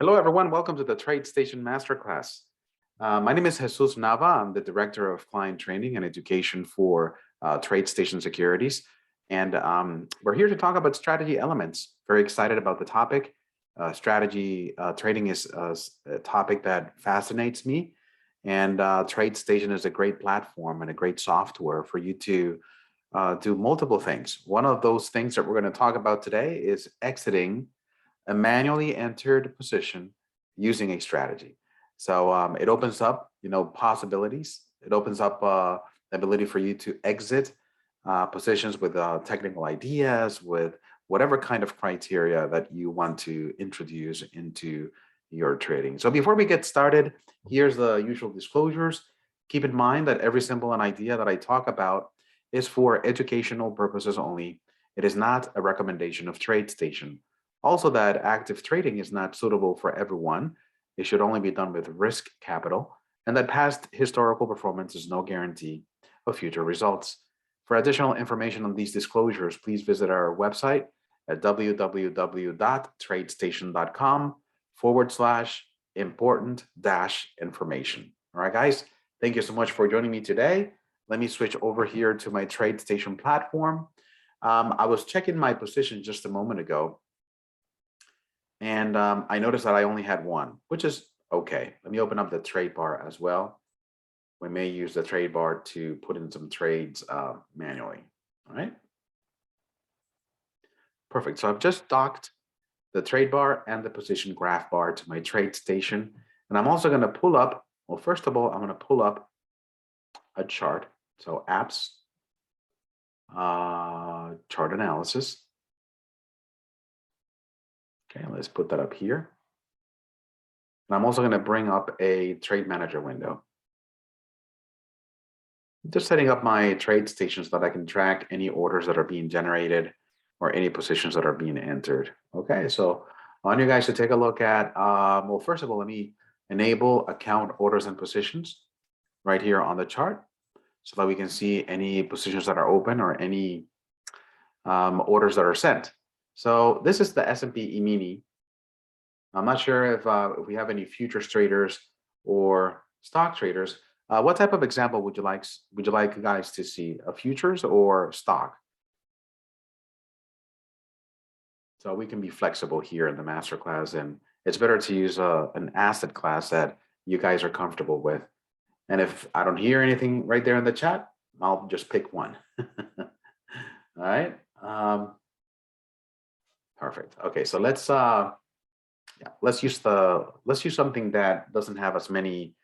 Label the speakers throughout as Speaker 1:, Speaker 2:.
Speaker 1: Hello, everyone. Welcome to the TradeStation Masterclass. My name is Jesus Nava. I'm the Director of Client Training and Education for TradeStation Securities. And we're here to talk about strategy elements. Very excited about the topic. Strategy trading is a topic that fascinates me. And TradeStation is a great platform and a great software for you to do multiple things. One of those things that we're going to talk about today is exiting a manually entered position using a strategy. So it opens up, possibilities. It opens up the ability for you to exit positions with technical ideas, with whatever kind of criteria that you want to introduce into your trading. So before we get started, here's the usual disclosures. Keep in mind that every symbol and idea that I talk about is for educational purposes only. It is not a recommendation of TradeStation. Also, that active trading is not suitable for everyone. It should only be done with risk capital, and that past historical performance is no guarantee of future results. For additional information on these disclosures, please visit our website at www.tradestation.com/important information. All right, guys, thank you so much for joining me today. Let me switch over here to my TradeStation platform. I was checking my position just a moment ago, and I noticed that I only had one, which is okay. Let me open up the trade bar as well. We may use the trade bar to put in some trades manually. All right. Perfect. So I've just docked the trade bar and the position graph bar to my TradeStation. And I'm also going to pull up, well, first of all, I'm going to pull up a chart. So apps, chart analysis. Okay, let's put that up here. And I'm also going to bring up a trade manager window. Just setting up my TradeStation so that I can track any orders that are being generated or any positions that are being entered. Okay, so I want you guys to take a look at, well, first of all, let me enable account orders and positions right here on the chart so that we can see any positions that are open or any orders that are sent. So this is the S&P E-mini. I'm not sure if we have any futures traders or stock traders. What type of example would you like guys to see? A futures or stock? So we can be flexible here in the masterclass, and it's better to use an asset class that you guys are comfortable with. And if I don't hear anything right there in the chat, I'll just pick one. All right. Perfect. Okay, so let's use something that doesn't have as many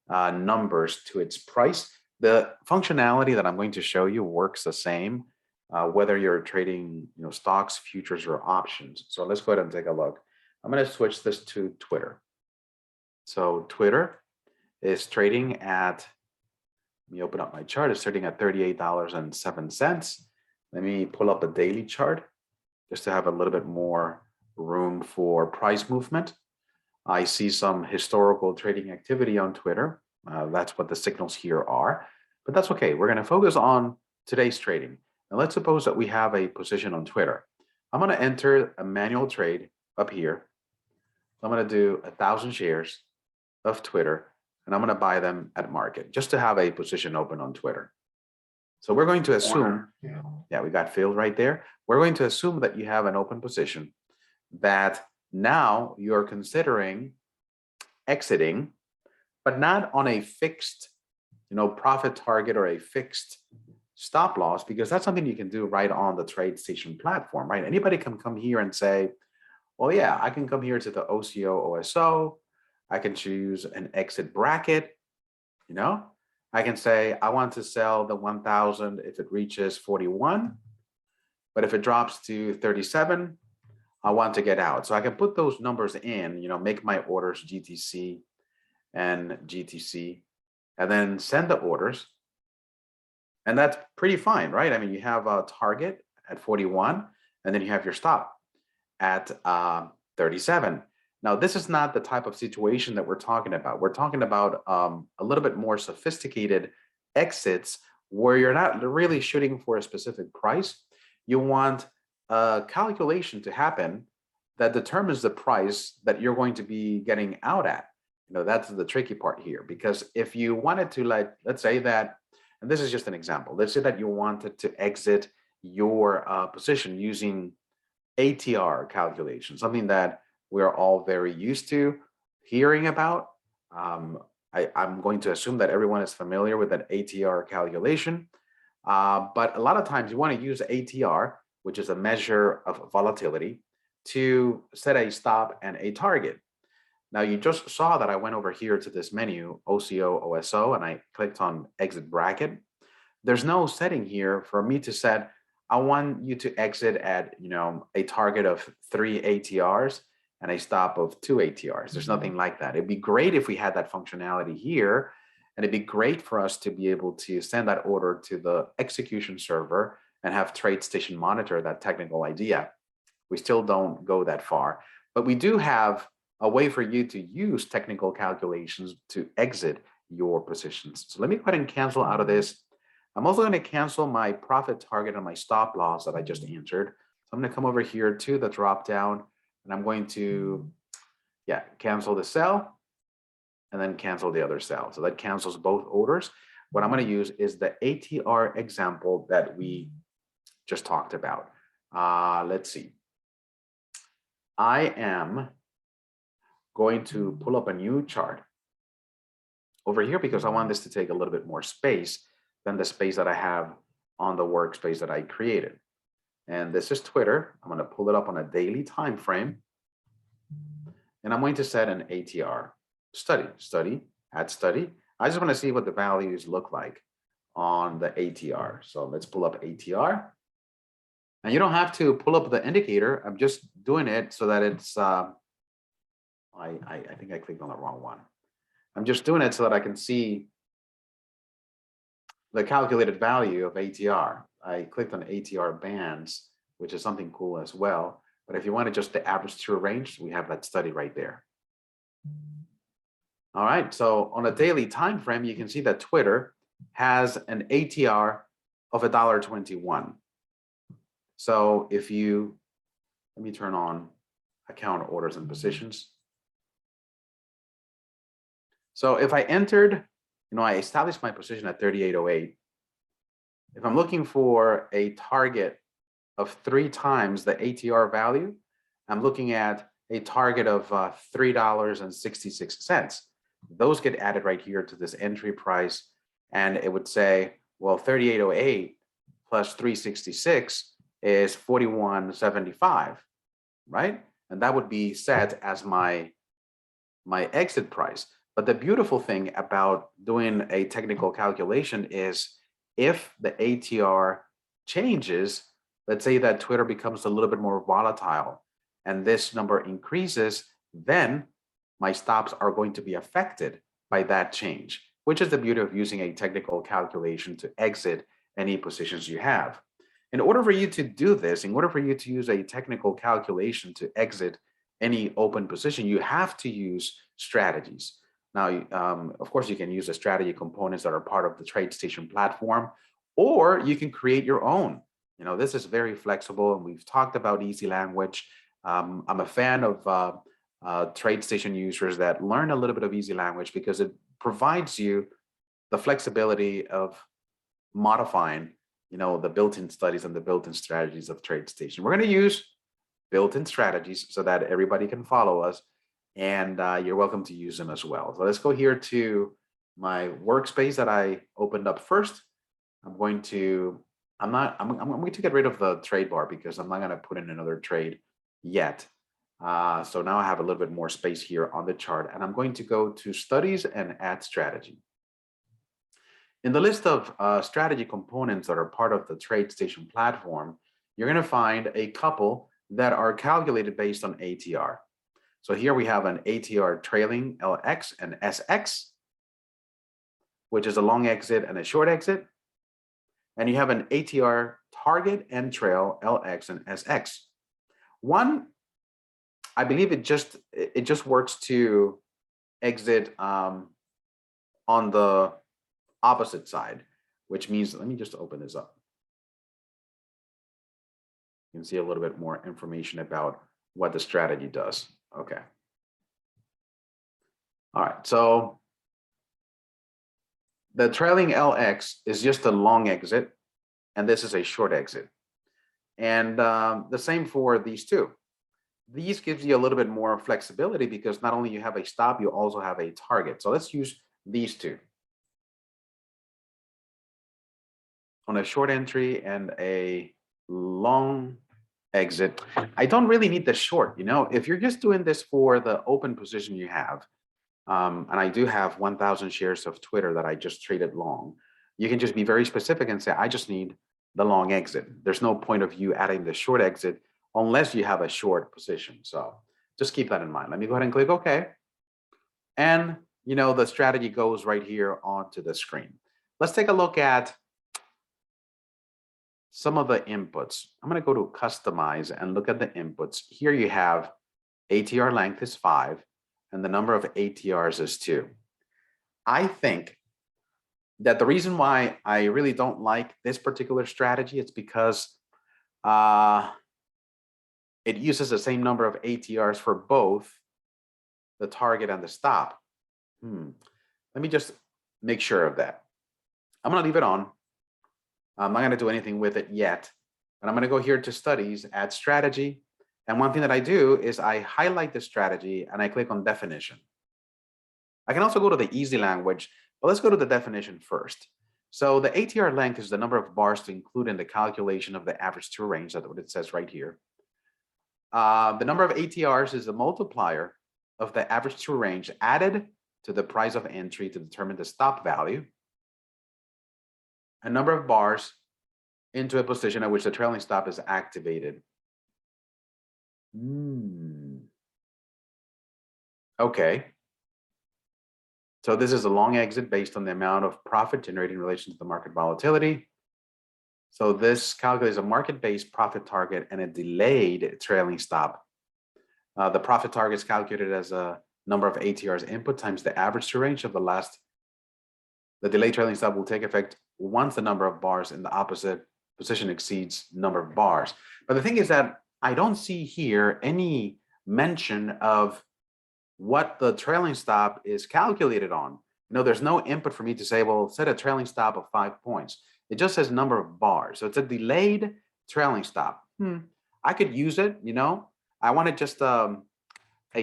Speaker 1: numbers to its price. The functionality that I'm going to show you works the same whether you're trading stocks, futures, or options. So let's go ahead and take a look. I'm going to switch this to Twitter. So Twitter is trading at, let me open up my chart, it's trading at $38.07. Let me pull up the daily chart just to have a little bit more room for price movement. I see some historical trading activity on Twitter. That's what the signals here are, but that's okay. We're going to focus on today's trading. Now let's suppose that we have a position on Twitter. I'm going to enter a manual trade up here. I'm going to do 1,000 shares of Twitter, and I'm going to buy them at market just to have a position open on Twitter. So we're going to assume, yeah, we got filled right there. We're going to assume that you have an open position that now you're considering exiting, but not on a fixed, profit target or a fixed stop loss, because that's something you can do right on the TradeStation platform, right? Anybody can come here and say, well, yeah, I can come here to the OCO OSO. I can choose an exit bracket, I can say I want to sell the 1,000 if it reaches 41, but if it drops to 37, I want to get out. So I can put those numbers in, make my orders GTC and GTC, and then send the orders. And that's pretty fine, right? I mean, you have a target at 41, and then you have your stop at 37. Now, this is not the type of situation that we're talking about. We're talking about a little bit more sophisticated exits where you're not really shooting for a specific price. You want a calculation to happen that determines the price that you're going to be getting out at. That's the tricky part here, because if you wanted to, like, let's say that, and this is just an example, let's say that you wanted to exit your position using ATR calculation, something that we're all very used to hearing about. Um, I'm going to assume that everyone is familiar with that ATR calculation. But a lot of times you want to use ATR, which is a measure of volatility, to set a stop and a target. Now, you just saw that I went over here to this menu, OCO, OSO, and I clicked on exit bracket. There's no setting here for me to set, I want you to exit at, a target of 3 ATRs and a stop of 2 ATRs. There's nothing like that. It'd be great if we had that functionality here, and it'd be great for us to be able to send that order to the execution server and have TradeStation monitor that technical idea. We still don't go that far, but we do have a way for you to use technical calculations to exit your positions. So let me go ahead and cancel out of this. I'm also going to cancel my profit target and my stop loss that I just entered. So I'm going to come over here to the drop down, and I'm going to, cancel the cell and then cancel the other cell. So that cancels both orders. What I'm going to use is the ATR example that we just talked about. Let's see. I am going to pull up a new chart over here because I want this to take a little bit more space than the space that I have on the workspace that I created. And this is Twitter. I'm going to pull it up on a daily time frame. And I'm going to set an ATR study, add study. I just want to see what the values look like on the ATR. So let's pull up ATR. And you don't have to pull up the indicator. I'm just doing it so that it's, I think I clicked on the wrong one. I'm just doing it so that I can see the calculated value of ATR. I clicked on ATR bands, which is something cool as well. But if you want just the average true range, we have that study right there. All right, so on a daily time frame, you can see that Twitter has an ATR of $1.21. So if you, let me turn on account orders and positions. So if I entered, I established my position at 38.08. If I'm looking for a target of 3 times the ATR value, I'm looking at a target of $3.66. Those get added right here to this entry price. And it would say, well, 38.08 plus 366 is 41.75, right? And that would be set as my exit price. But the beautiful thing about doing a technical calculation is if the ATR changes, let's say that Twitter becomes a little bit more volatile and this number increases, then my stops are going to be affected by that change, which is the beauty of using a technical calculation to exit any positions you have. In order for you to do this, in order for you to use a technical calculation to exit any open position, you have to use strategies. Now, of course, you can use the strategy components that are part of the TradeStation platform, or you can create your own. This is very flexible, and we've talked about easy language. I'm a fan of TradeStation users that learn a little bit of easy language because it provides you the flexibility of modifying, the built-in studies and the built-in strategies of TradeStation. We're going to use built-in strategies so that everybody can follow us. And you're welcome to use them as well. So let's go here to my workspace that I opened up first. I'm going to get rid of the trade bar because I'm not going to put in another trade yet. So now I have a little bit more space here on the chart, and I'm going to go to studies and add strategy. In the list of strategy components that are part of the TradeStation platform, you're going to find a couple that are calculated based on ATR. So here we have an ATR trailing LX and SX, which is a long exit and a short exit. And you have an ATR target and trail LX and SX. One, I believe it just works to exit on the opposite side, which means, let me just open this up. You can see a little bit more information about what the strategy does. Okay. All right, so the trailing LX is just a long exit, and this is a short exit. And the same for these two. These gives you a little bit more flexibility because not only you have a stop, you also have a target. So let's use these two. On a short entry and a long exit, I don't really need the short. If you're just doing this for the open position you have, and I do have 1,000 shares of Twitter that I just traded long, you can just be very specific and say, I just need the long exit. There's no point of you adding the short exit unless you have a short position. So just keep that in mind. Let me go ahead and click OK. And the strategy goes right here onto the screen. Let's take a look at some of the inputs. I'm going to go to customize and look at the inputs. Here you have ATR length is 5 and the number of ATRs is 2. I think that the reason why I really don't like this particular strategy is because it uses the same number of ATRs for both the target and the stop. Let me just make sure of that. I'm going to leave it on. I'm not going to do anything with it yet, but I'm going to go here to studies, add strategy. And one thing that I do is I highlight the strategy and I click on definition. I can also go to the easy language, but let's go to the definition first. So the ATR length is the number of bars to include in the calculation of the average true range. That's what it says right here. The number of ATRs is the multiplier of the average true range added to the price of entry to determine the stop value. A number of bars into a position at which the trailing stop is activated. Okay. So this is a long exit based on the amount of profit generated in relation to the market volatility. So this calculates a market-based profit target and a delayed trailing stop. The profit target is calculated as a number of ATRs input times the average true range of the last. The delayed trailing stop will take effect once the number of bars in the opposite position exceeds number of bars. But the thing is that I don't see here any mention of what the trailing stop is calculated on. There's no input for me to say, well, set a trailing stop of 5 points. It just says number of bars. So it's a delayed trailing stop. I could use it, I wanted just a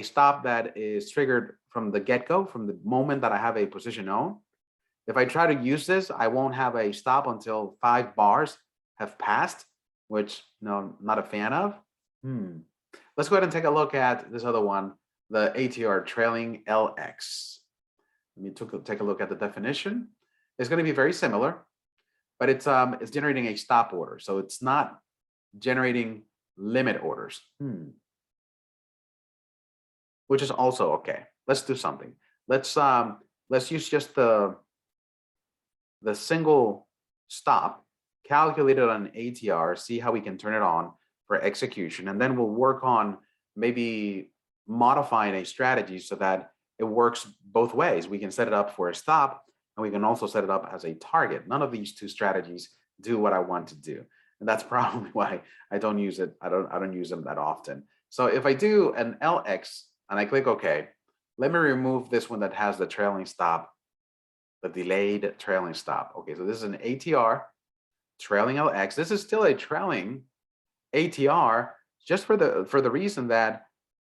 Speaker 1: stop that is triggered from the get-go, from the moment that I have a position owned. If I try to use this, I won't have a stop until 5 bars have passed, which I'm not a fan of. Let's go ahead and take a look at this other one, the ATR trailing LX. Let me take a look at the definition. It's going to be very similar, but it's generating a stop order. So it's not generating limit orders, which is also okay. Let's do something. Let's use just the single stop, calculate it on ATR, see how we can turn it on for execution, and then we'll work on maybe modifying a strategy so that it works both ways. We can set it up for a stop, and we can also set it up as a target. None of these two strategies do what I want to do, and that's probably why I don't use it. I don't use them that often. So if I do an LX and I click OK, let me remove this one that has the trailing stop, the delayed trailing stop. Okay, so this is an ATR trailing LX. This is still a trailing ATR, just for the reason that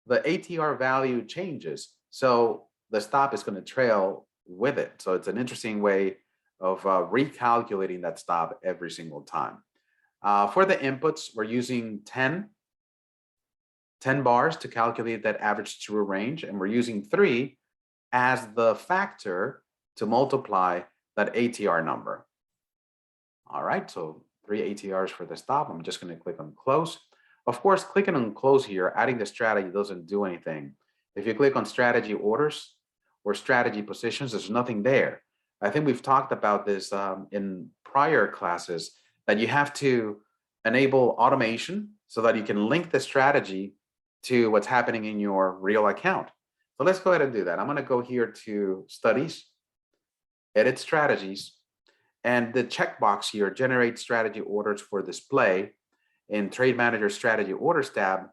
Speaker 1: the ATR value changes. So the stop is going to trail with it. So it's an interesting way of recalculating that stop every single time. For the inputs, we're using 10 bars to calculate that average true range, and we're using 3 as the factor to multiply that ATR number. All right, so 3 ATRs for the stop. I'm just going to click on close. Of course, clicking on close here, adding the strategy doesn't do anything. If you click on strategy orders or strategy positions, there's nothing there. I think we've talked about this in prior classes, that you have to enable automation so that you can link the strategy to what's happening in your real account. So let's go ahead and do that. I'm going to go here to studies, edit strategies, and the checkbox here, generate strategy orders for display in Trade Manager Strategy Orders tab,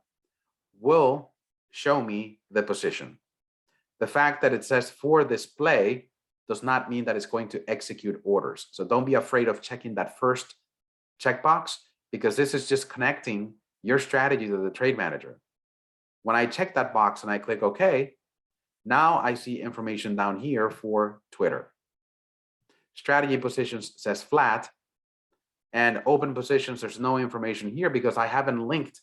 Speaker 1: will show me the position. The fact that it says for display does not mean that it's going to execute orders. So don't be afraid of checking that first checkbox, because this is just connecting your strategy to the trade manager. When I check that box and I click OK, now I see information down here for Twitter. Strategy positions says flat, and open positions, there's no information here because I haven't linked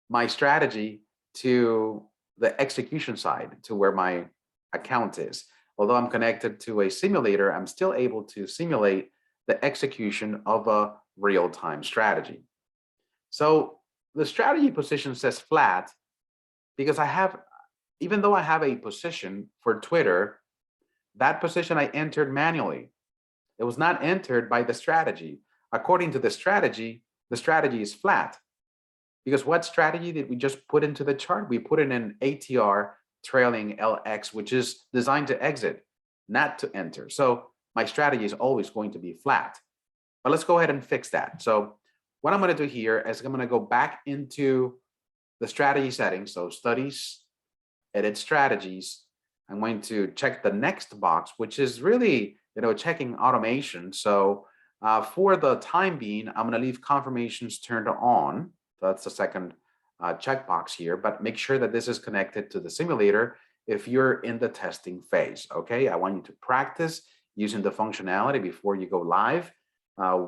Speaker 1: my strategy to the execution side, to where my account is. Although I'm connected to a simulator, I'm still able to simulate the execution of a real-time strategy. So the strategy position says flat because even though I have a position for Twitter, that position I entered manually. It was not entered by the strategy. According to the strategy is flat. Because what strategy did we just put into the chart? We put in an ATR trailing LX, which is designed to exit, not to enter. So my strategy is always going to be flat. But let's go ahead and fix that. So what I'm going to do here is I'm going to go back into the strategy settings. So studies, edit strategies. I'm going to check the next box, which is really, checking automation. So for the time being, I'm going to leave confirmations turned on. So that's the second checkbox here, but make sure that this is connected to the simulator if you're in the testing phase. Okay, I want you to practice using the functionality before you go live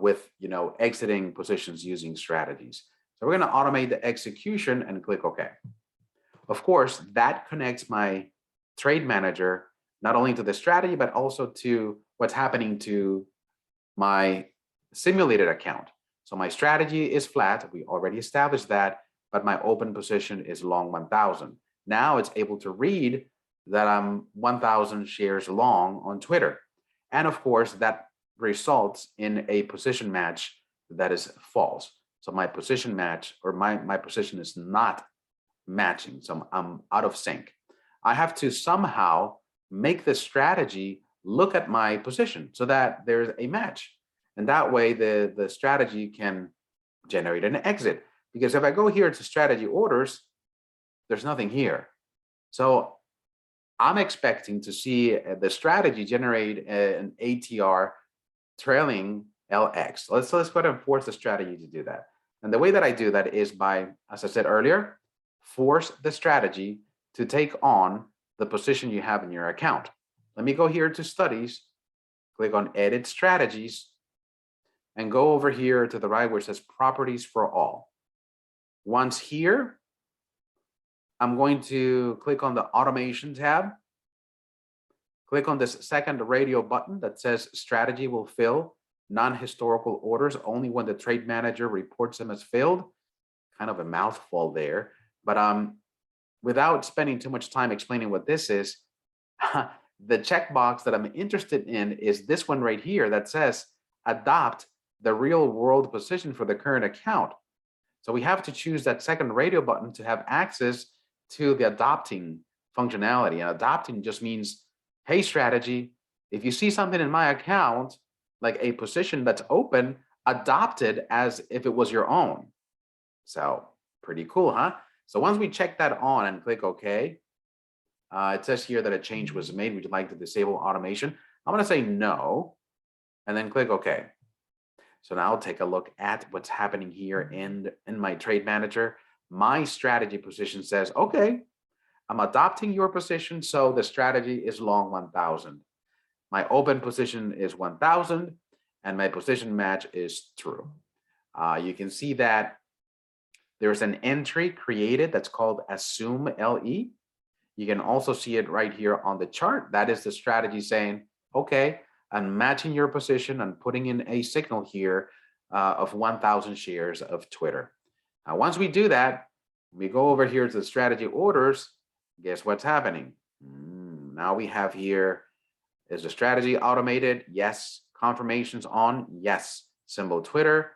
Speaker 1: with exiting positions using strategies. So we're going to automate the execution and click OK. Of course, that connects my trade manager not only to the strategy, but also to what's happening to my simulated account. So my strategy is flat. We already established that, but my open position is long 1,000. Now it's able to read that I'm 1,000 shares long on Twitter. And of course, that results in a position match that is false. So my position match, or my position is not matching. So I'm out of sync. I have to somehow make the strategy look at my position so that there's a match. And that way the strategy can generate an exit. Because if I go here to strategy orders, there's nothing here. So I'm expecting to see the strategy generate an ATR trailing LX. Let's go ahead and force the strategy to do that. And the way that I do that is by, as I said earlier, force the strategy to take on the position you have in your account. Let me go here to studies, click on edit strategies, and go over here to the right where it says properties for all. Once here, I'm going to click on the automation tab, click on this second radio button that says strategy will fill non-historical orders only when the trade manager reports them as filled. Kind of a mouthful there, but without spending too much time explaining what this is, the checkbox that I'm interested in is this one right here that says adopt the real world position for the current account. So we have to choose that second radio button to have access to the adopting functionality. And adopting just means, hey, strategy, if you see something in my account, like a position that's open, adopt it as if it was your own. So pretty cool, huh? So once we check that on and click OK, it says here that a change was made. Would you like to disable automation? I'm going to say no, and then click OK. So now I'll take a look at what's happening here in my trade manager. My strategy position says, okay, I'm adopting your position, so the strategy is long 1,000. My open position is 1,000, and my position match is true. You can see that there's an entry created that's called assume LE. You can also see it right here on the chart. That is the strategy saying, okay, I'm matching your position and putting in a signal here of 1,000 shares of Twitter. Now, once we do that, we go over here to the strategy orders. Guess what's happening? Now we have here, is the strategy automated? Yes. Confirmations on? Yes. Symbol Twitter,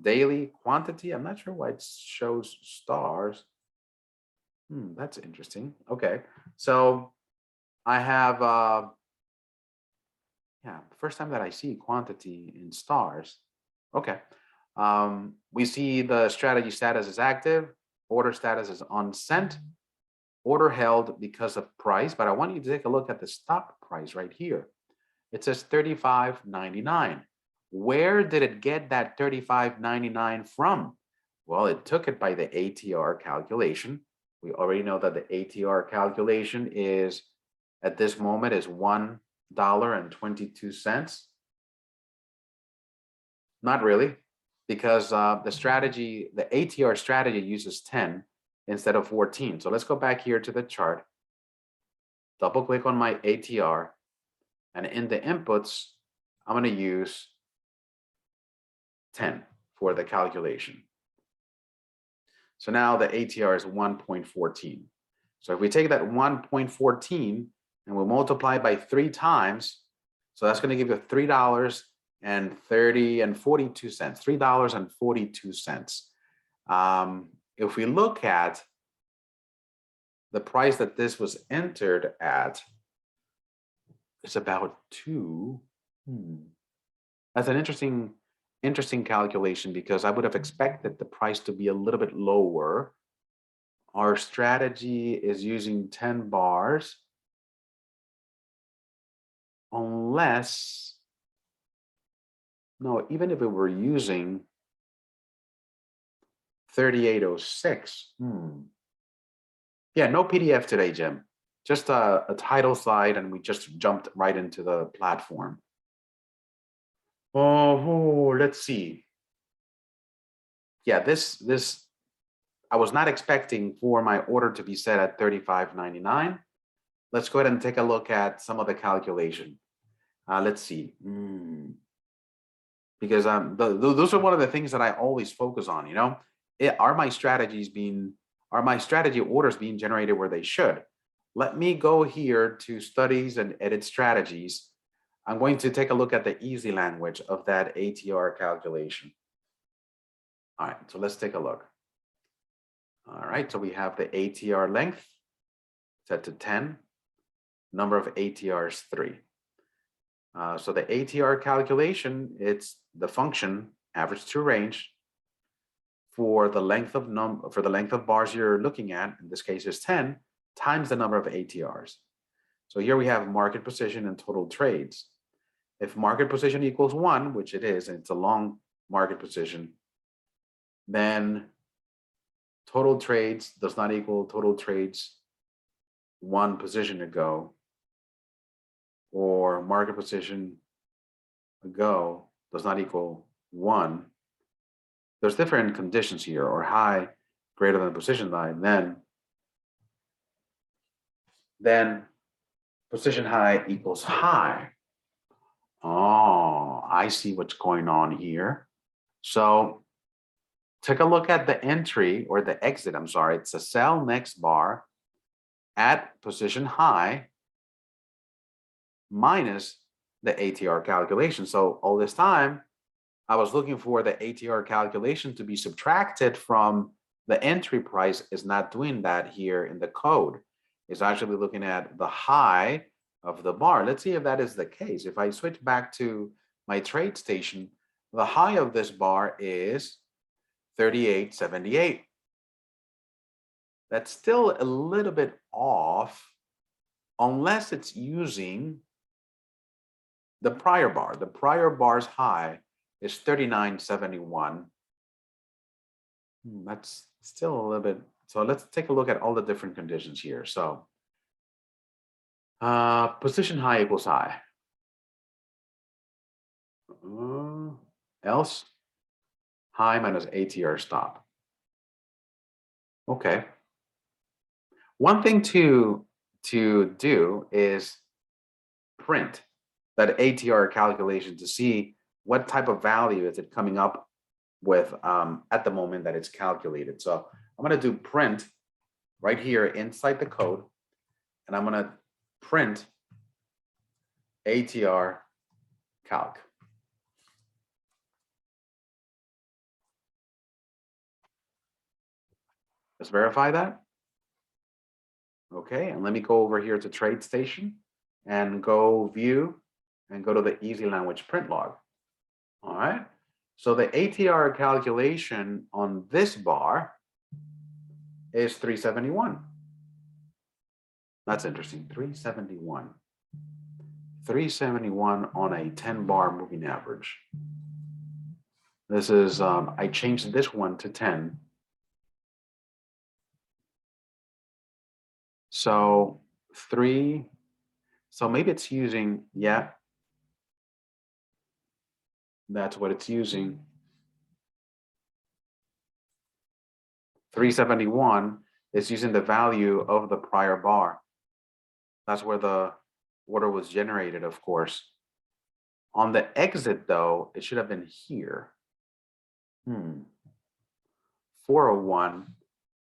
Speaker 1: daily, quantity. I'm not sure why it shows stars. That's interesting. Okay. So I have, first time that I see quantity in stars. Okay. We see the strategy status is active. order status is unsent, order held because of price, but I want you to take a look at the stop price right here. It says $35.99. Where did it get that $35.99 from? Well, it took it by the ATR calculation. We already know that the ATR calculation is, at this moment, is $1.22. Not really, because the strategy, the ATR strategy uses 10 instead of 14. So let's go back here to the chart, double click on my ATR, and in the inputs, I'm going to use 10 for the calculation. So now the ATR is 1.14. So if we take that 1.14 and we multiply by 3 times, so that's going to give you $3.42. $3.42. If we look at the price that this was entered at, it's about 2. That's an interesting calculation, because I would have expected the price to be a little bit lower. Our strategy is using 10 bars, unless, no, even if it were using 3806. Yeah, no PDF today, Jim. Just a title slide, and we just jumped right into the platform. Oh, let's see. Yeah, this I was not expecting for my order to be set at $35.99. Let's go ahead and take a look at some of the calculation. Let's see. Because those are one of the things that I always focus on. You know, are my strategy orders being generated where they should? Let me go here to studies and edit strategies. I'm going to take a look at the easy language of that ATR calculation. All right, so let's take a look. All right, so we have the ATR length set to 10, number of ATRs 3. So the ATR calculation, it's the function average to range for the length of bars you're looking at. In this case is 10 times the number of ATRs. So here we have market position and total trades. If market position equals 1, which it is, and it's a long market position, then total trades does not equal total trades 1 position ago, or market position ago does not equal 1. There's different conditions here, or high greater than position line, then position high equals high. Oh, I see what's going on here. So take a look at the entry, or the exit, I'm sorry. It's a sell next bar at position high minus the ATR calculation. So all this time, I was looking for the ATR calculation to be subtracted from the entry price. Is not doing that here in the code. It's actually looking at the high of the bar. Let's see if that is the case. If I switch back to my trade station, the high of this bar is 38.78. That's still a little bit off, unless it's using the prior bar. The prior bar's high is 39.71. That's still a little bit. So let's take a look at all the different conditions here. So position high equals high. Else high minus ATR stop. Okay. One thing to do is print that ATR calculation to see what type of value is it coming up with at the moment that it's calculated. So I'm going to do print right here inside the code, and I'm going to print ATR calc. Let's verify that. Okay, and let me go over here to TradeStation and go view and go to the easy language print log. All right, so the ATR calculation on this bar is 371. That's interesting, 371. 371 on a 10-bar moving average. This is, I changed this one to 10. So so maybe it's using, yeah, that's what it's using. 371 is using the value of the prior bar. That's where the order was generated, of course. On the exit, though, it should have been here. 401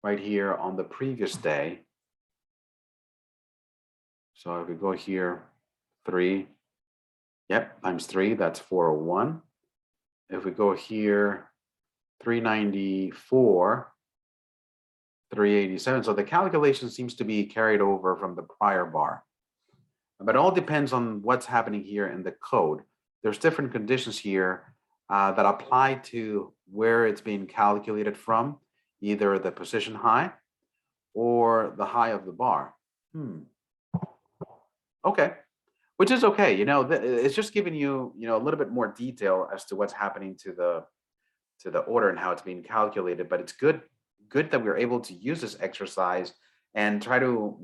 Speaker 1: right here on the previous day. So if we go here, 3, yep, times 3, that's 401. If we go here, 394, 387. So the calculation seems to be carried over from the prior bar. But it all depends on what's happening here in the code. There's different conditions here that apply to where it's being calculated from, either the position high or the high of the bar. Okay, which is okay. You know, it's just giving you, a little bit more detail as to what's happening to the order and how it's being calculated. But it's good that we're able to use this exercise and try to,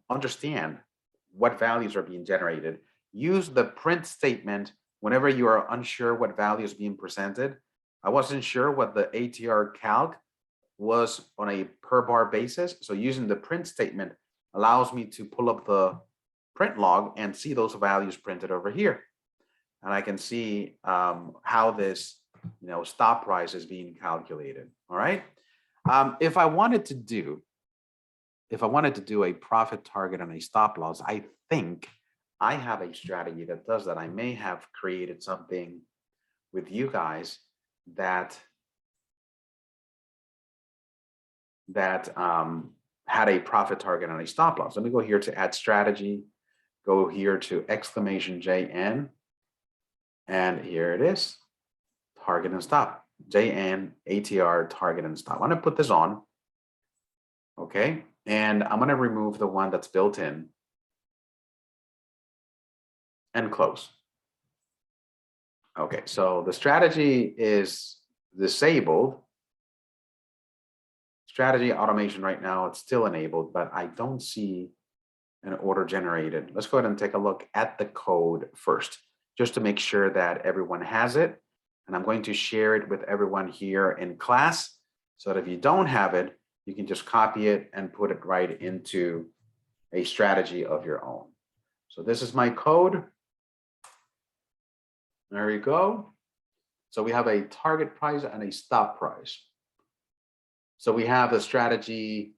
Speaker 1: understand what values are being generated. Use the print statement whenever you are unsure what value is being presented. I wasn't sure what the ATR calc was on a per bar basis. So using the print statement allows me to pull up the print log and see those values printed over here. And I can see how this, stop price is being calculated. All right. If I wanted to do a profit target and a stop loss, I think I have a strategy that does that. I may have created something with you guys that had a profit target and a stop loss. Let me go here to add strategy, go here to exclamation JN, and here it is, target and stop, JN, ATR, target and stop. I'm gonna put this on, okay? And I'm gonna remove the one that's built in and close. Okay, so the strategy is disabled. Strategy automation right now, it's still enabled, but I don't see an order generated. Let's go ahead and take a look at the code first, just to make sure that everyone has it. And I'm going to share it with everyone here in class, so that if you don't have it, you can just copy it and put it right into a strategy of your own. So this is my code. There we go. So we have a target price and a stop price. So we have the strategy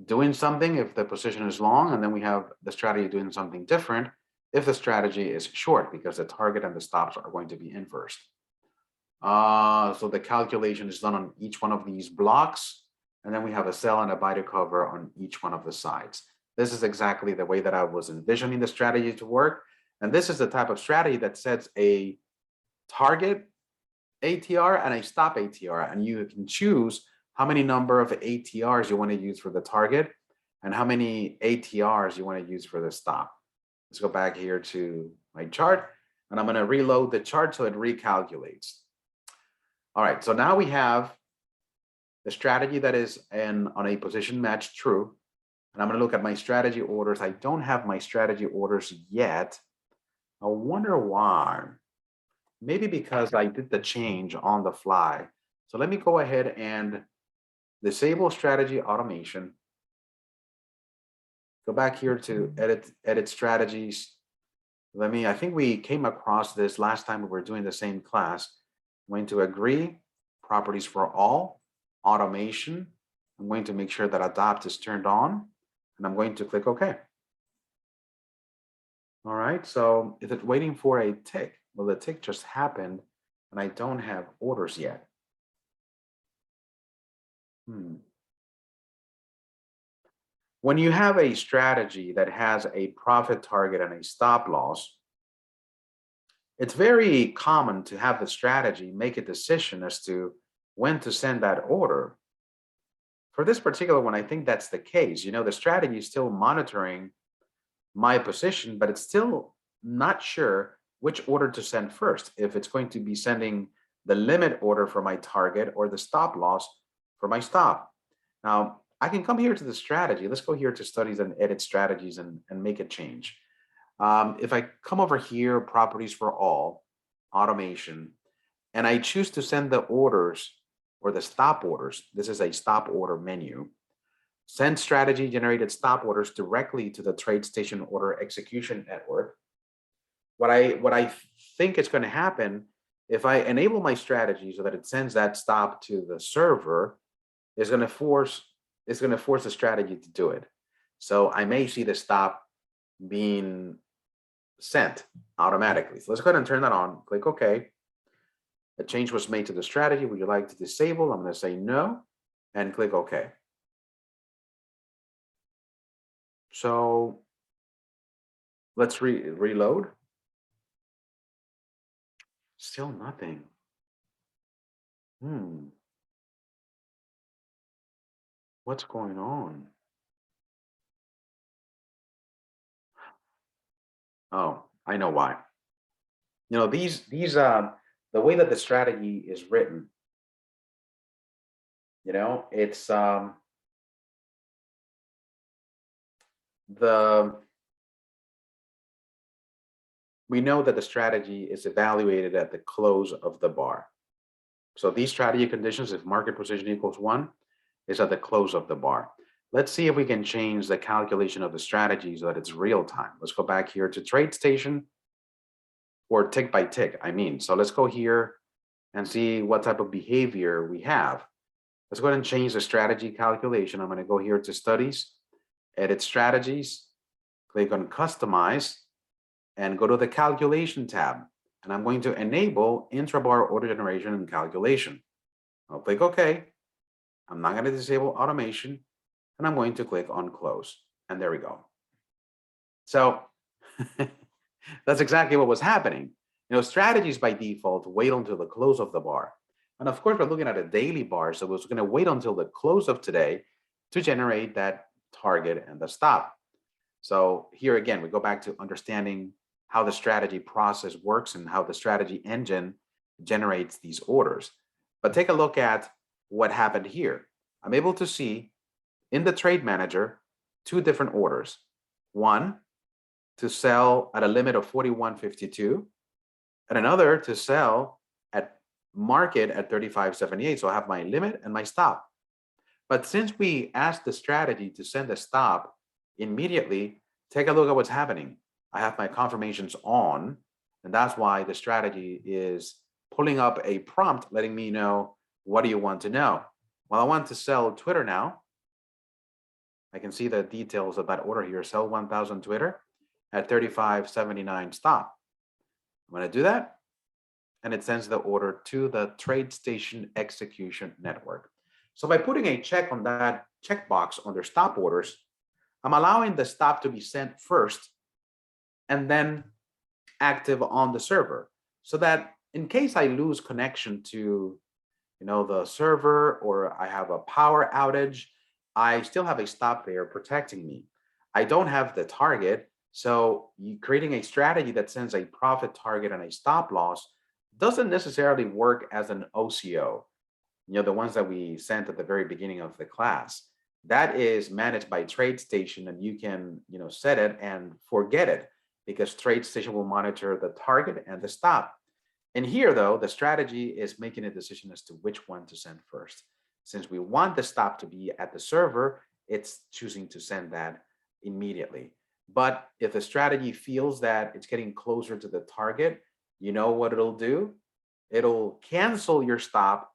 Speaker 1: doing something if the position is long, and then we have the strategy doing something different if the strategy is short, because the target and the stops are going to be inversed. So the calculation is done on each one of these blocks, and then we have a sell and a buy to cover on each one of the sides. This is exactly the way that I was envisioning the strategy to work. And this is the type of strategy that sets a target ATR and a stop ATR, and you can choose how many number of ATRs you want to use for the target and how many ATRs you want to use for the stop. Let's go back here to my chart, and I'm going to reload the chart so it recalculates. All right, so now we have the strategy that is on a position match true. And I'm going to look at my strategy orders. I don't have my strategy orders yet. I wonder why. Maybe because I did the change on the fly. So let me go ahead and disable strategy automation. Go back here to edit strategies. I think we came across this last time we were doing the same class. I'm going to agree, properties for all, automation. I'm going to make sure that adopt is turned on, and I'm going to click OK. All right, so is it waiting for a tick? Well, the tick just happened, and I don't have orders yet. When you have a strategy that has a profit target and a stop loss, it's very common to have the strategy make a decision as to when to send that order. For this particular one, I think that's the case. The strategy is still monitoring my position, but it's still not sure which order to send first, if it's going to be sending the limit order for my target or the stop loss for my stop. Now, I can come here to the strategy. Let's go here to studies and edit strategies and make a change. If I come over here, properties for all, automation, and I choose to send the orders or the stop orders, this is a stop order menu, send strategy generated stop orders directly to the TradeStation order execution network. What I think is going to happen if I enable my strategy so that it sends that stop to the server is going to force the strategy to do it. So I may see the stop being sent automatically. So let's go ahead and turn that on. Click OK. A change was made to the strategy. Would you like to disable? I'm going to say no and click OK. So let's reload. Still nothing. What's going on? Oh, I know why. These the way that the strategy is written, it's we know that the strategy is evaluated at the close of the bar. So these strategy conditions, if market position equals 1, is at the close of the bar. Let's see if we can change the calculation of the strategy so that it's real time. Let's go back here to TradeStation, or tick by tick, I mean. So let's go here and see what type of behavior we have. Let's go ahead and change the strategy calculation. I'm going to go here to studies, edit strategies, click on customize, and go to the calculation tab. And I'm going to enable intrabar order generation and calculation. I'll click OK. I'm not going to disable automation, and I'm going to click on close. And there we go. So that's exactly what was happening. Strategies by default wait until the close of the bar. And of course, we're looking at a daily bar, so it's going to wait until the close of today to generate that target and the stop. So here again, we go back to understanding how the strategy process works and how the strategy engine generates these orders. But take a look at what happened here. I'm able to see in the trade manager 2 different orders. One to sell at a limit of 41.52, and another to sell at market at 35.78. So I have my limit and my stop. But since we asked the strategy to send a stop immediately, take a look at what's happening. I have my confirmations on, and that's why the strategy is pulling up a prompt letting me know, what do you want to know? Well, I want to sell Twitter now. I can see the details of that order here, sell 1,000 Twitter at 35.79 stop. I'm going to do that, and it sends the order to the TradeStation execution network. So by putting a check on that checkbox under stop orders, I'm allowing the stop to be sent first and then active on the server, so that in case I lose connection to the server, or I have a power outage, I still have a stop there protecting me. I don't have the target, so creating a strategy that sends a profit target and a stop loss doesn't necessarily work as an OCO. The ones that we sent at the very beginning of the class. That is managed by TradeStation, and you can set it and forget it, because TradeStation will monitor the target and the stop. And here, though, the strategy is making a decision as to which one to send first. Since we want the stop to be at the server, it's choosing to send that immediately. But if the strategy feels that it's getting closer to the target, you know what it'll do? It'll cancel your stop.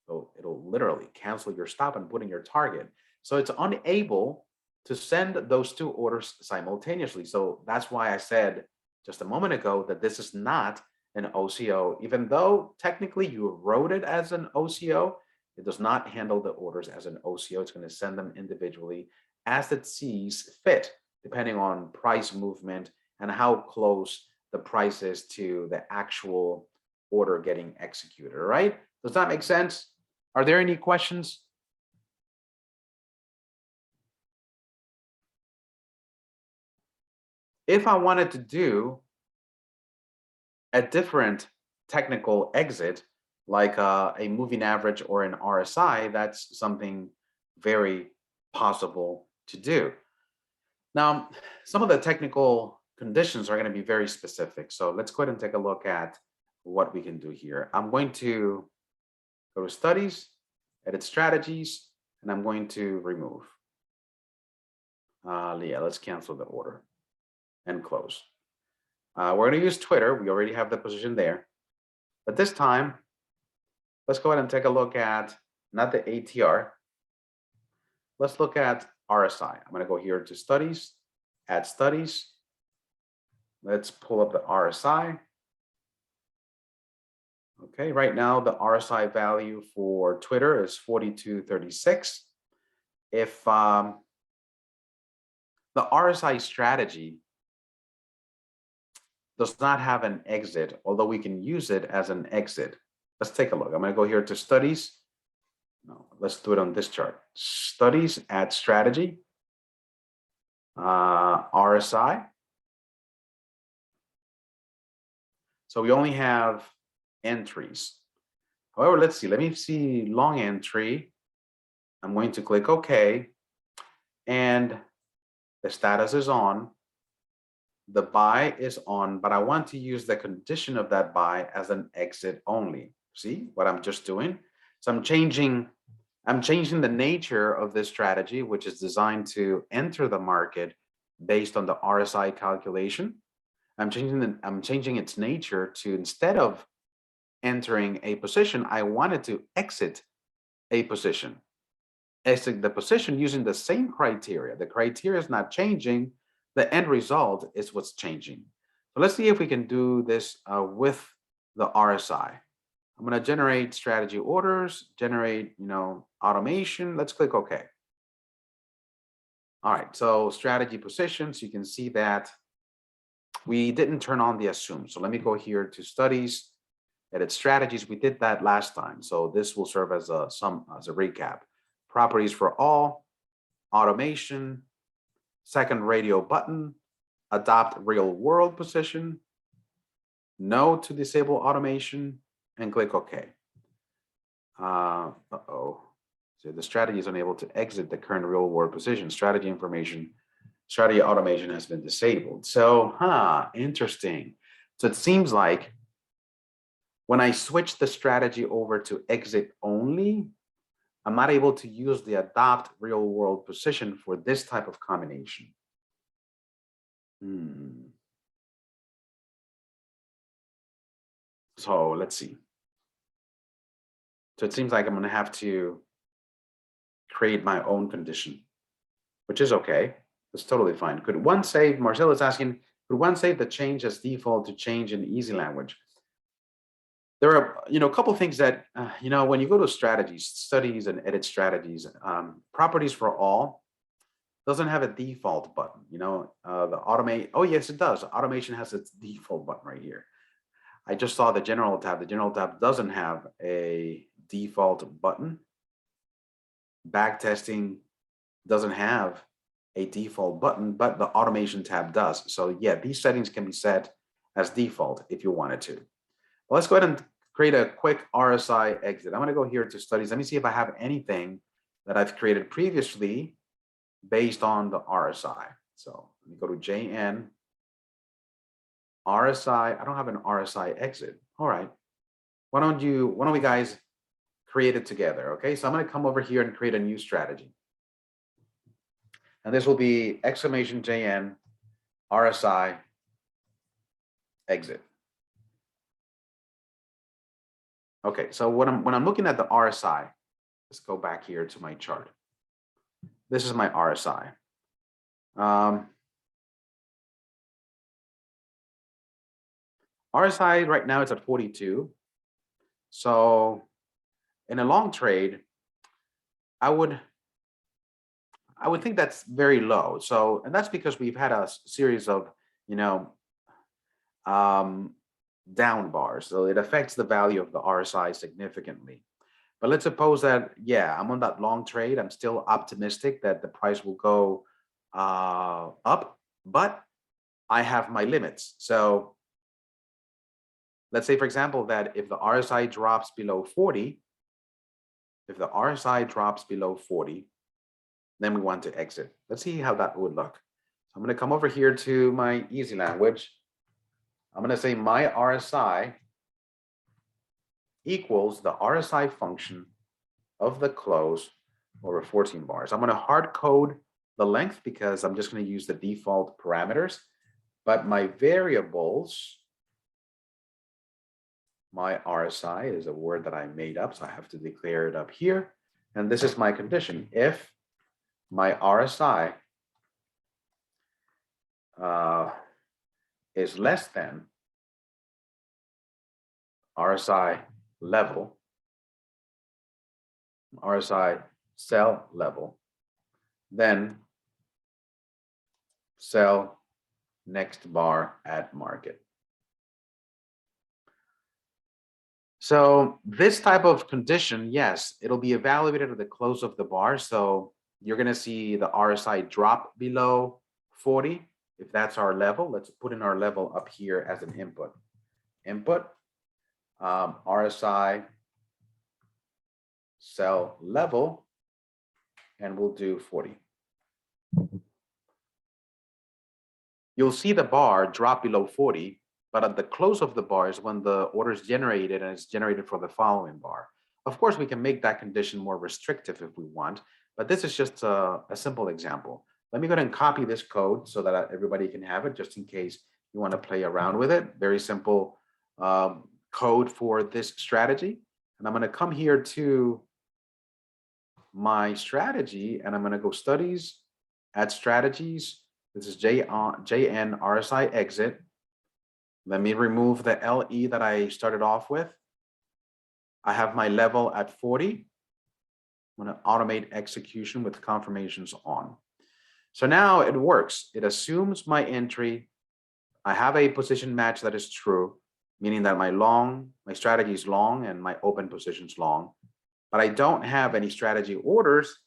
Speaker 1: So it'll literally cancel your stop and put in your target. So it's unable to send those 2 orders simultaneously. So that's why I said just a moment ago that this is not an OCO. Even though technically you wrote it as an OCO, it does not handle the orders as an OCO. It's going to send them individually as it sees fit, depending on price movement and how close the price is to the actual order getting executed. All right? Does that make sense? Are there any questions? If I wanted to do a different technical exit, like a moving average or an RSI, that's something very possible to do. Now, some of the technical conditions are going to be very specific. So let's go ahead and take a look at what we can do here. I'm going to go to studies, edit strategies, and I'm going to remove. Yeah, let's cancel the order and close. We're going to use Twitter. We already have the position there. But this time, let's go ahead and take a look at not the ATR. Let's look at RSI. I'm going to go here to studies, add studies. Let's pull up the RSI. Okay, right now the RSI value for Twitter is 42.36. If the RSI strategy does not have an exit, although we can use it as an exit. Let's take a look. I'm going to go here to studies. No, let's do it on this chart. Studies, add strategy, RSI. So we only have entries. However, let's see. Let me see long entry. I'm going to click OK. And the status is on. The buy is on, but I want to use the condition of that buy as an exit only. See what I'm just doing? So I'm changing the nature of this strategy, which is designed to enter the market based on the RSI calculation. I'm changing its nature to, instead of entering a position, I wanted to exit a position. Exit the position using the same criteria. The criteria is not changing. The end result is what's changing. So let's see if we can do this with the RSI. I'm going to generate strategy orders, generate, automation. Let's click OK. All right, so strategy positions, you can see that we didn't turn on the assume. So let me go here to studies, edit strategies. We did that last time. So this will serve as a recap. Properties for all, automation, second radio button, adopt real world position, no to disable automation, and click OK. So the strategy is unable to exit the current real world position. Strategy information, strategy automation has been disabled. So, interesting. So it seems like when I switch the strategy over to exit only, I'm not able to use the adopt real world position for this type of combination. So let's see. So it seems like I'm going to have to create my own condition, which is okay. That's totally fine. Could one save, Marcelo is asking, could one save the change as default to change in easy language? There are, a couple of things that, when you go to strategies, studies and edit strategies, properties for all doesn't have a default button, the automate. Oh, yes, it does. Automation has its default button right here. I just saw the general tab. The general tab doesn't have a default button. Backtesting doesn't have a default button, but the automation tab does. So yeah, these settings can be set as default if you wanted to. Well, let's go ahead and create a quick RSI exit. I'm going to go here to studies. Let me see if I have anything that I've created previously based on the RSI. So let me go to JN, RSI. I don't have an RSI exit. All right. Why don't we guys create it together? Okay, so I'm going to come over here and create a new strategy. And this will be exclamation JN, RSI, exit. Okay, so when I'm looking at the RSI, let's go back here to my chart. This is my RSI. RSI right now it's at 42. So in a long trade, I would think that's very low. So, and that's because we've had a series of, down bars. So it affects the value of the RSI significantly. But let's suppose that, yeah, I'm on that long trade. I'm still optimistic that the price will go up, but I have my limits. So let's say, for example, that if the RSI drops below 40, if the RSI drops below 40, then we want to exit. Let's see how that would look. So I'm going to come over here to my easy language. I'm going to say my RSI equals the RSI function of the close over 14 bars. I'm going to hard code the length because I'm just going to use the default parameters, but my variables, my RSI is a word that I made up, so I have to declare it up here. And this is my condition. If my RSI is less than RSI level, RSI sell level, then sell next bar at market. So this type of condition, yes, it'll be evaluated at the close of the bar. So you're going to see the RSI drop below 40. If that's our level, let's put in our level up here as an input. Input, RSI sell level, and we'll do 40. You'll see the bar drop below 40, but at the close of the bar is when the order is generated, and it's generated for the following bar. Of course, we can make that condition more restrictive if we want, but this is just a simple example. Let me go ahead and copy this code so that everybody can have it, just in case you want to play around with it. Very simple code for this strategy. And I'm going to come here to my strategy, and I'm going to go studies, add strategies. This is JN RSI exit. Let me remove the LE that I started off with. I have my level at 40. I'm going to automate execution with confirmations on. So now it works. It assumes my entry. I have a position match that is true, meaning that my strategy is long and my open position is long, but I don't have any strategy orders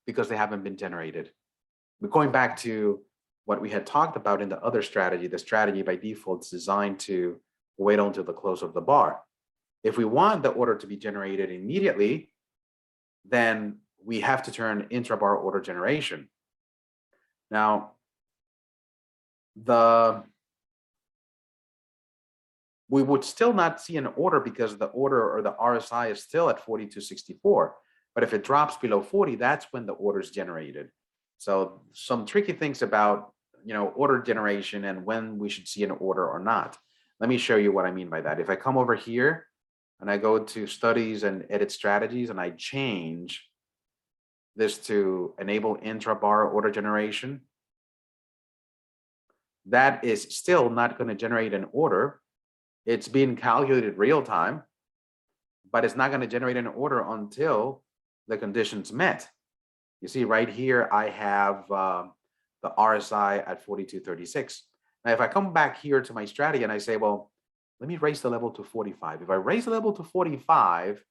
Speaker 1: because they haven't been generated. We're going back to what we had talked about in the other strategy. The strategy by default is designed to wait until the close of the bar. If we want the order to be generated immediately, then we have to turn intrabar order generation. Now, we would still not see an order because the order or the RSI is still at 42.64. But if it drops below 40, that's when the order is generated. So some tricky things about order generation and when we should see an order or not. Let me show you what I mean by that. If I come over here and I go to studies and edit strategies and I change this to enable intrabar order generation, that is still not going to generate an order. It's being calculated real time, but it's not going to generate an order until the conditions met. You see right here, I have the RSI at 42.36. Now, if I come back here to my strategy and I say, well, let me raise the level to 45. If I raise the level to 45,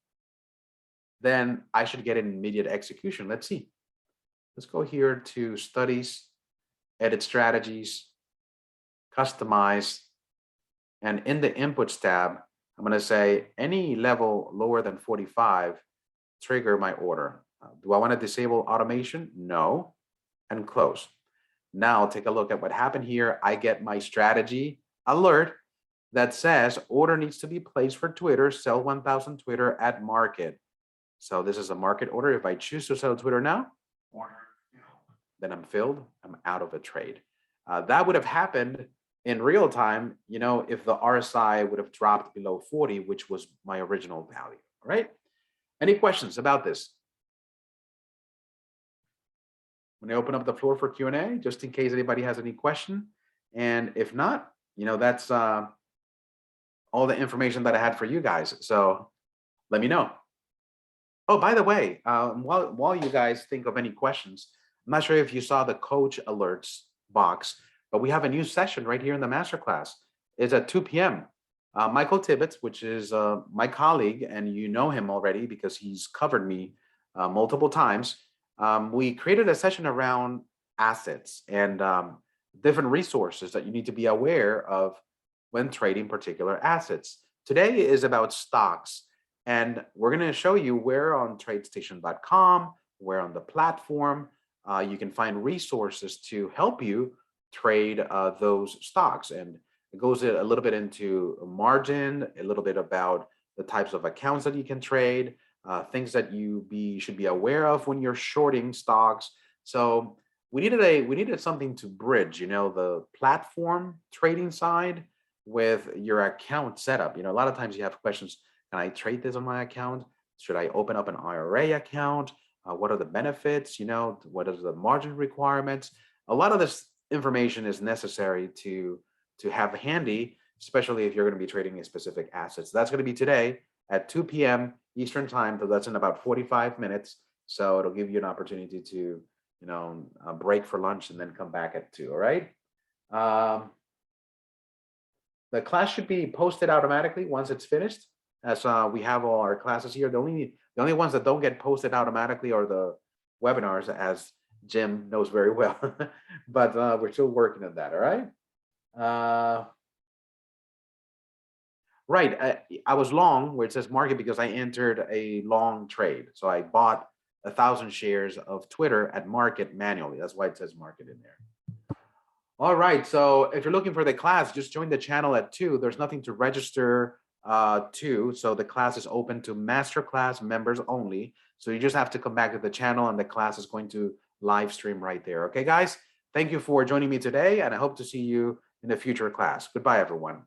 Speaker 1: then I should get an immediate execution. Let's see. Let's go here to studies, edit strategies, customize, and in the inputs tab, I'm going to say any level lower than 45, trigger my order. Do I want to disable automation? No. And close. Now take a look at what happened here. I get my strategy alert that says order needs to be placed for Twitter, sell 1000 Twitter at market. So this is a market order. If I choose to sell Twitter now, then I'm filled. I'm out of a trade. That would have happened in real time, if the RSI would have dropped below 40, which was my original value. All right. Any questions about this? I'm going to open up the floor for Q&A, just in case anybody has any question. And if not, that's all the information that I had for you guys. So let me know. Oh, by the way, while you guys think of any questions, I'm not sure if you saw the coach alerts box, but we have a new session right here in the masterclass. It's at 2 p.m. Michael Tibbetts, which is my colleague, and you know him already because he's covered me multiple times. We created a session around assets, and different resources that you need to be aware of when trading particular assets. Today is about stocks, and we're going to show you where on tradestation.com, where on the platform, you can find resources to help you trade those stocks. And it goes a little bit into margin, a little bit about the types of accounts that you can trade, things that should be aware of when you're shorting stocks. So we needed something to bridge, the platform trading side with your account setup. A lot of times you have questions: Can I trade this on my account? Should I open up an IRA account? What are the benefits? What is the margin requirements? A lot of this information is necessary to have handy, especially if you're going to be trading a specific asset. So that's going to be today at 2 p.m. Eastern time. So that's in about 45 minutes. So it'll give you an opportunity to, break for lunch and then come back at 2. All right. The class should be posted automatically once it's finished, as we have all our classes here. The only ones that don't get posted automatically are the webinars, as Jim knows very well. But we're still working on that. All right. Right. I was long where it says market because I entered a long trade. So I bought 1,000 shares of Twitter at market manually. That's why it says market in there. All right. So if you're looking for the class, just join the channel at 2. There's nothing to register to. So the class is open to masterclass members only. So you just have to come back to the channel and the class is going to live stream right there. Okay, guys? Thank you for joining me today, and I hope to see you in a future class. Goodbye, everyone.